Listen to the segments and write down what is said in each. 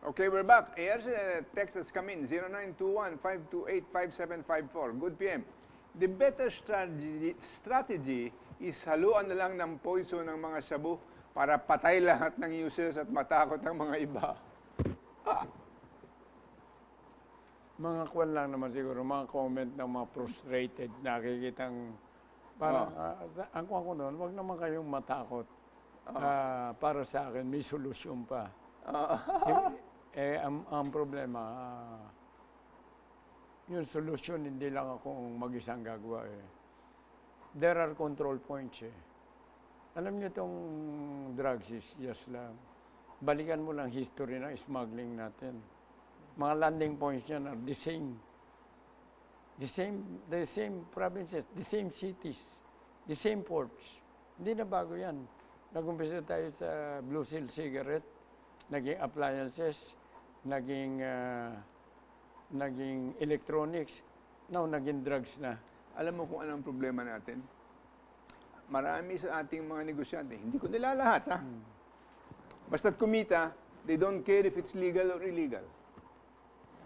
Okay, we're back. Here's a text that's come in, 0921-528-5754. Good PM. The better strategy is haluan na lang ng poison ng mga shabu para patay lahat ng users at matakot ang mga iba. Mga kwan lang naman siguro, mga comment ng mga frustrated, nakikitang, parang, ang kwan ko noon, wag naman kayong matakot. Para sa akin, may solusyon pa. Ang problema, yung solusyon, hindi lang akong mag-isang gagawa eh. There are control points eh. Alam niyo itong drugs is just lang. Balikan mo lang history ng smuggling natin. Mga landing points niyan are the same. The same provinces, the same cities, the same ports. Hindi na bago yan. Nag-umpisa tayo sa Blue Seal cigarette, naging appliances, naging electronics, now naging drugs na. Alam mo kung anong problema natin? Marami sa ating mga negosyante, hindi ko nila lahat ha. Basta't kumita, they don't care if it's legal or illegal.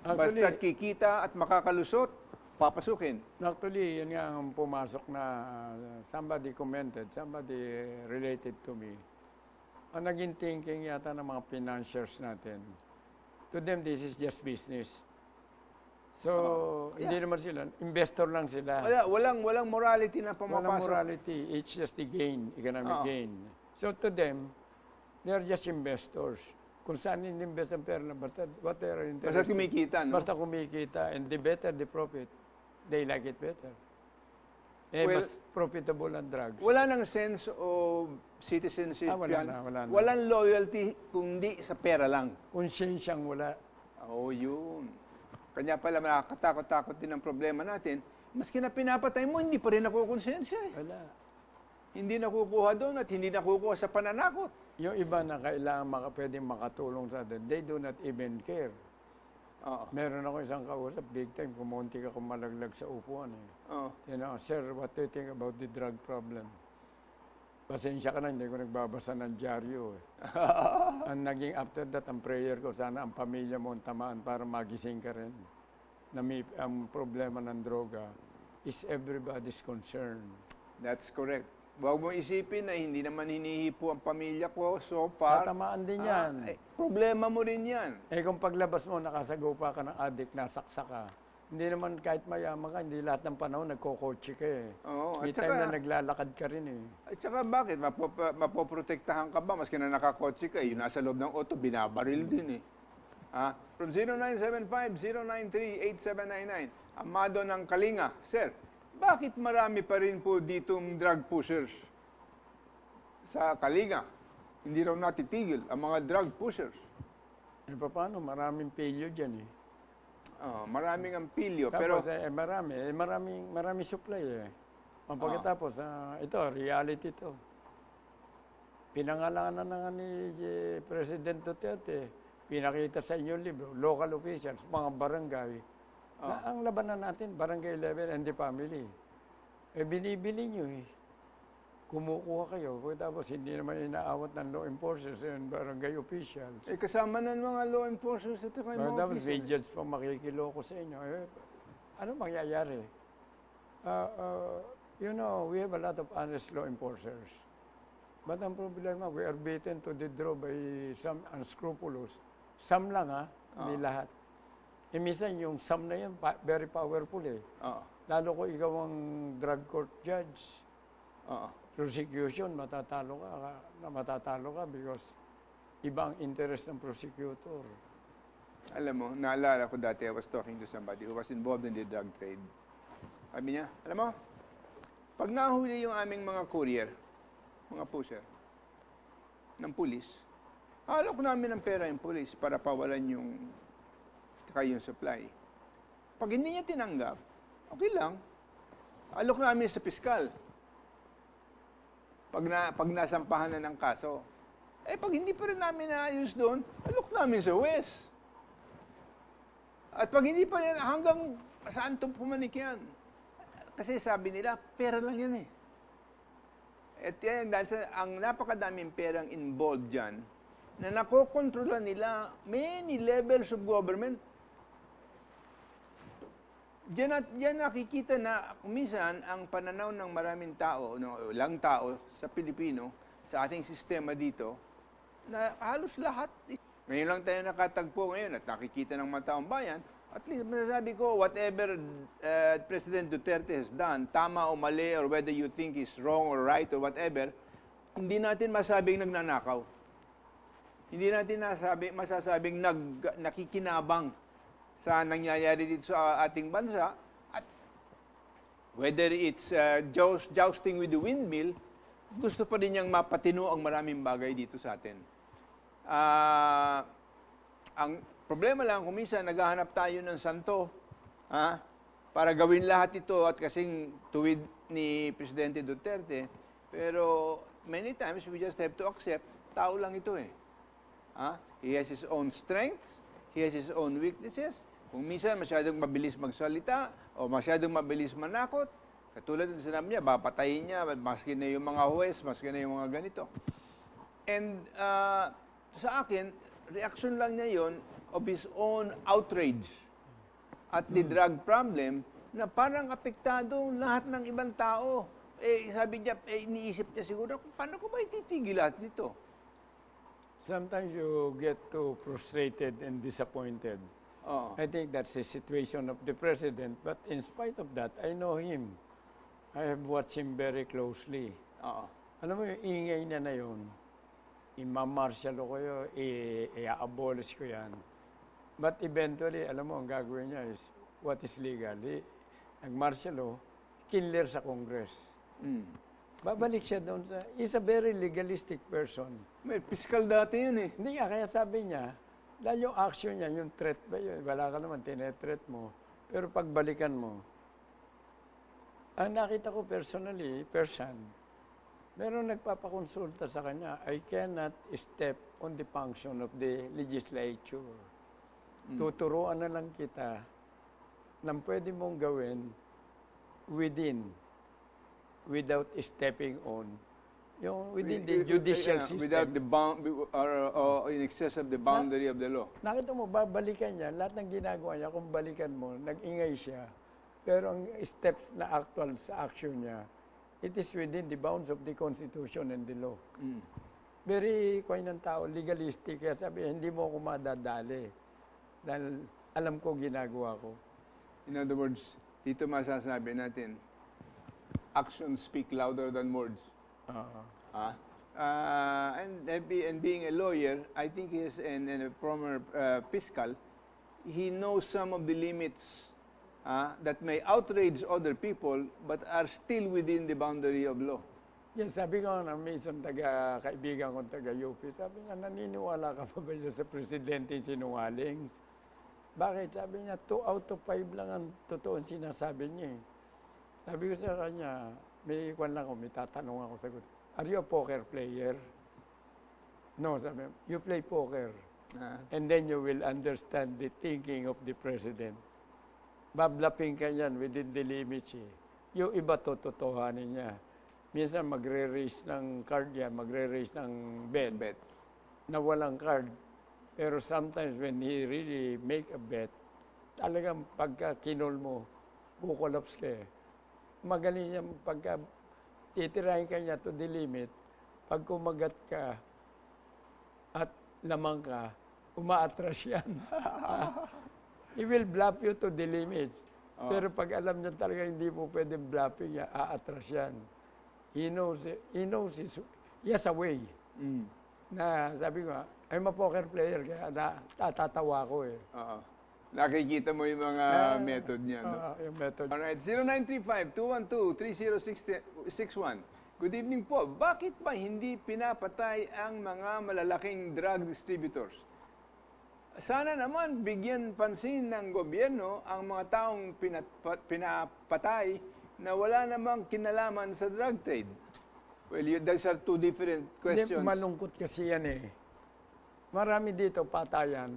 Actually, basta't kikita at makakalusot, papasukin. Actually, yan nga ang pumasok na somebody commented, somebody related to me. Ang naging thinking yata ng mga financiers natin, to them, this is just business. So, hindi naman sila, investor lang sila. Walang morality na pumapasok. Walang morality, it's just the gain, economic gain. So, to them, they are just investors. Kung saan in-invest ang pera, basta whatever interest. Basta kumikita, no? Basta kumikita, and the better the profit, they like it better. Well, mas profitable ang drugs. Wala nang sense of citizenship wala yan. na. Walang loyalty kundi sa pera lang. Konsyensyang wala. Yun. Kanya pala nakakatakot-takot din ang problema natin. Maski na pinapatay mo, hindi pa rin nakukonsensya eh. Wala. Hindi nakukuha doon at hindi nakukuha sa pananakot. Yung iba na kailangan pwedeng makatulong sa atin, they do not even care. Meron ako isang kausap, big time, kumunti ka kumalaglag sa upuan eh. You know, sir, what do you think about the drug problem? Pasensya ka na, hindi ko nagbabasa ng dyaryo eh. Ang naging after that, ang prayer ko, sana ang pamilya mo ang tamaan para magising ka rin. Na ang problema ng droga is everybody's concern. That's correct. Huwag mo isipin na hindi naman hinihipo ang pamilya ko so far. Tatamaan din yan. Problema mo rin yan. Kung paglabas mo, nakasagupa ka ng addict, nasaksa ka, hindi naman kahit mayaman ka, hindi lahat ng panahon nagkokotse ka eh. May time na naglalakad ka rin eh. At saka bakit? Mapoprotektahan ka ba? Maski na nakakotse ka, yung nasa loob ng auto, binabaril din eh. From 0975-093-8799, Amado ng Kalinga. Sir, bakit marami pa rin po ditong drug pushers sa Kalinga? Hindi raw natitigil ang mga drug pushers. Paano? Maraming pilyo dyan eh. Maraming ang pilyo. Tapos maraming supply eh. Pagkatapos, ito, reality to. Pinangalanan na nga ni President Duterte, pinakita sa inyong libro, local officials, mga barangay, ang labanan natin, barangay level and the family. Binibili nyo eh. Kumukuha kayo, tapos hindi naman inaawat ng law enforcers and barangay officials. Kasama na ng mga law enforcers ito kayo mga tapos vigilance pa makikiloko sa inyo. Ano mangyayari? You know, we have a lot of honest law enforcers. But ang problema, we are beaten to the draw by some unscrupulous. Some lang hindi lahat. Minsan yung some na yun, very powerful eh. Lalo ko ikaw ang drug court judge. Prosecution, matatalo ka because iba ang interest ng prosecutor. Alam mo, naalala ko dati, I was talking to somebody who was involved in the drug trade. Sabi niya, alam mo, pag nahuli yung aming mga courier, mga pusher, ng pulis, alok namin ng pera yung pulis para pawalan yung supply. Pag hindi niya tinanggap, okay lang. Alok namin sa piskal. Pag nasampahan na ng kaso. Pag hindi pa rin namin naayos doon, alok namin sa West. At pag hindi pa yan, hanggang saan itong pumanik yan? Kasi sabi nila, pera lang yan eh. At yan, dahil ang napakadaming perang involved dyan, na nakokontrola nila many levels of government. Diyan nakikita na minsan ang pananaw ng maraming tao, ilang tao sa Pilipino, sa ating sistema dito, na halos lahat. Ngayon lang tayo nakatagpo ngayon at nakikita ng mga taong bayan, at least masasabi ko, whatever President Duterte has done, tama o mali, or whether you think is wrong or right or whatever, hindi natin masabing nagnanakaw. Hindi natin masasabing nakikinabang sa nangyayari dito sa ating bansa. At whether it's jousting with the windmill, gusto pa rin niyang mapatino ang maraming bagay dito sa atin. Ang problema lang, kung minsan naghahanap tayo ng santo para gawin lahat ito at kasing tuwid ni Presidente Duterte, pero many times we just have to accept, tao lang ito eh. He has his own strengths, he has his own weaknesses. Kung minsan masyadong mabilis magsalita o masyadong mabilis manakot, katulad ng sinabi niya, papatayin niya, maski na yung mga huwes, maski na yung mga ganito. And sa akin, reaction lang niya yon of his own outrage at the drug problem na parang apektado lahat ng ibang tao. Sabi niya, iniisip niya siguro, paano ko ba ititigil lahat nito? Sometimes you get too frustrated and disappointed. I think that's the situation of the president. But in spite of that, I know him. I have watched him very closely. Alam mo yung ingay niya na yun, i-martial ko kayo, i-abolish ko yan. But eventually, alam mo, ang gagawin niya is what is legal. Nag-martial law, killer sa Congress. Babalik siya doon sa... He's a very legalistic person. May fiscal dati yun eh. Hindi nga, kaya sabi niya, dahil yung action niya, yung threat ba yun? Wala ka naman, tinetreat mo. Pero pagbalikan mo, ang nakita ko personally, meron nagpapakonsulta sa kanya, I cannot step on the function of the legislature. Tuturuan na lang kita ng pwede mong gawin without stepping on. Yung within the judicial system. Without the or in excess of the boundary of the law. Nakita mo, babalikan niya, lahat ng ginagawa niya, kung balikan mo, nag-ingay siya. Pero ang steps na actual sa action niya, it is within the bounds of the Constitution and the law. Very coy ng tao, legalistic. Kaya sabi, hindi mo ako madadali. Dahil alam ko ginagawa ko. In other words, dito masasabi natin, actions speak louder than words. And being a lawyer, I think he is and a former fiscal, he knows some of the limits that may outrage other people but are still within the boundary of law. Yes, sabi ko na may isang kaibigan kong taga-UP, sabi niya, naniniwala ka pa ba niya sa presidente sinungaling? Bakit? Sabi niya, 2 out of 5 lang ang totoong sinasabi niya. Sabi ko sa kanya, may tatanong ako sagot. Are you a poker player? No, sabi, you play poker. And then you will understand the thinking of the president. Bablaping ka yan within the limits. Yung iba totohanin niya. Minsan magre-raise ng card yan, magre-raise ng bet. Na walang card. Pero sometimes when he really make a bet, talagang pagka kinol mo, kukolaps ka eh. Magaling siya pagka titirahin ka niya to the limit, pag kumagat ka at lamang ka, umaatras yan. He will bluff you to the limits. Pero pag alam niya talaga hindi mo pwedeng bluffing niya, aatras yan. He knows he has a way. Na sabi ko, I'm a poker player, kaya natatawa ko eh. Nakikita mo yung mga method niya, no? Yung method. Alright, 0935-212-3061. Good evening po. Bakit ba hindi pinapatay ang mga malalaking drug distributors? Sana naman bigyan pansin ng gobyerno ang mga taong pinapatay na wala namang kinalaman sa drug trade. Well, those are two different questions. Malungkot kasi yan eh. Marami dito patayan.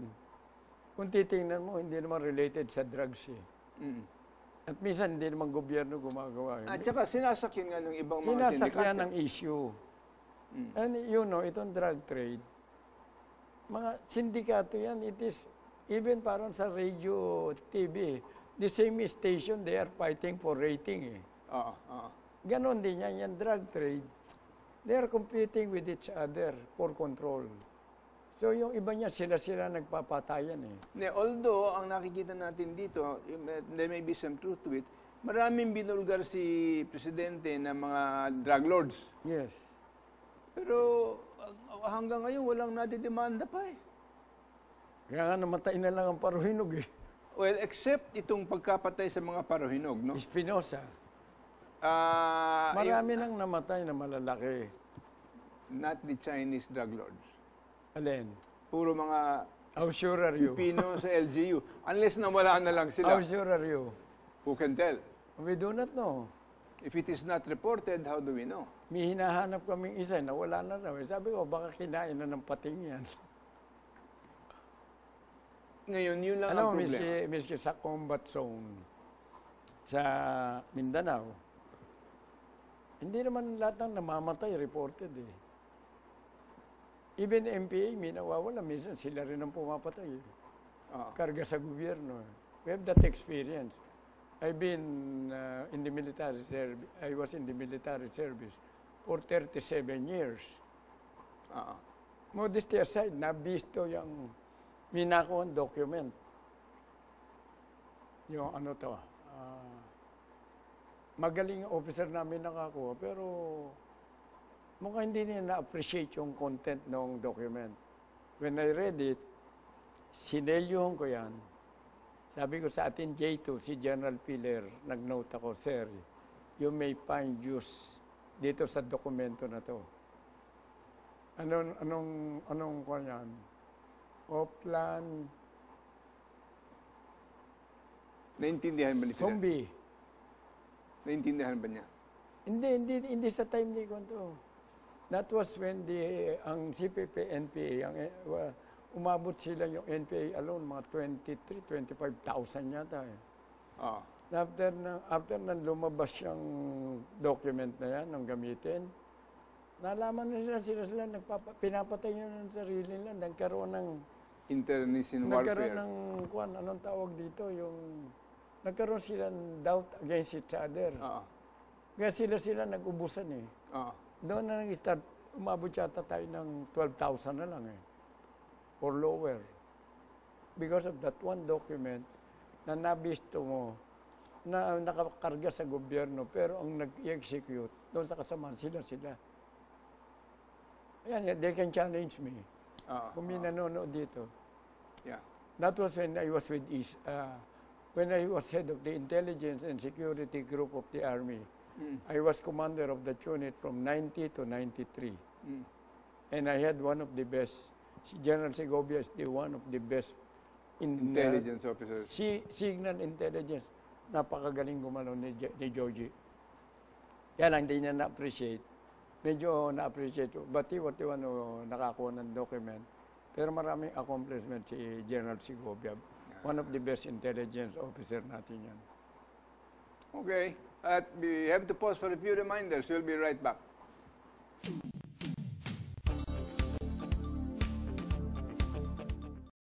Kung titingnan mo, hindi naman related sa drugs eh. At minsan, hindi naman gobyerno gumagawa. At saka sinasakyan nga ng ibang mga sindikato. Sinasakyan ng issue. And you know, itong drug trade, mga sindikato yan. It is, even parang sa radio, TV, the same station, they are fighting for rating eh. Ganon din yan, yung drug trade. They are competing with each other for control. So yung iba niya, sila-sila nagpapatayan eh. Although, ang nakikita natin dito, there may be some truth to it, maraming binulgar si Presidente ng mga drug lords. Yes. Pero hanggang ngayon, walang nadidemanda pa eh. Kaya nga namatay na lang ang Paruhinog eh. Well, except itong pagkapatay sa mga Paruhinog, no? Espinosa. Marami nang namatay na malalaki. Not the Chinese drug lords. Alin? Puro mga How sure are you? Pilipino sa LGU. Unless nawala na lang sila. How sure are you? Who can tell? We do not know. If it is not reported, how do we know? May hinahanap kaming isa na wala na raw. Sabi ko, baka kinain na ng pating yan. Ngayon, yun lang ang problema. Miski sa combat zone sa Mindanao, hindi naman lahat ng namamatay reported eh. Even MPA, may nawawala. Minsan sila rin ang pumapatay eh. Karga sa gobyerno. We have that experience. I've been in the military service. I was in the military service for 37 years. Modesty aside, nabisto yung minakuha document. Yung ano to, magaling yung officer namin nakakuha, pero mukhang hindi niya na-appreciate yung content ng document. When I read it, sinelyohan ko yan. Sabi ko sa atin, J2, si General Piller, nag-note ako, Sir, you may find use dito sa dokumento na to. Anong kanyan? Oplan. Naintindihan ba ni Piller? Zombie. Naintindihan ba niya? Hindi sa time ni Konto. That was when ang CPP, NPA, umabot sila yung NPA alone, mga 25,000 yata eh. After na lumabas yung document na yan, ng gamitin, nalaman na sila pinapatay nyo ng sarili nila, nagkaroon ng internecine warfare. Nagkaroon ng, anong tawag dito, nagkaroon sila ng doubt against each other. Kaya sila nag-ubusan eh. Doon na nag-start, umabot yata tayo ng 12,000 na lang eh. Or lower. Because of that one document na nabisto mo, na nakakarga sa gobyerno, pero ang nag-execute, doon sa kasamaan, sila. Ayan, they can challenge me. Kung may nanonood dito. Yeah. That was when I was with when I was head of the intelligence and security group of the Army. I was commander of that unit from 90 to 93. And I had one of the best, General Segovia is one of the best intelligence officers. Signal intelligence. Napakagaling gumalaw ni Joji. Kaya lang, hindi niya na-appreciate. Medyo na-appreciate. But he was the one who nakakuha ng document. Pero maraming accomplishment si General Segovia. One of the best intelligence officer natin yan. Okay. We have to pause for a few reminders. We'll be right back.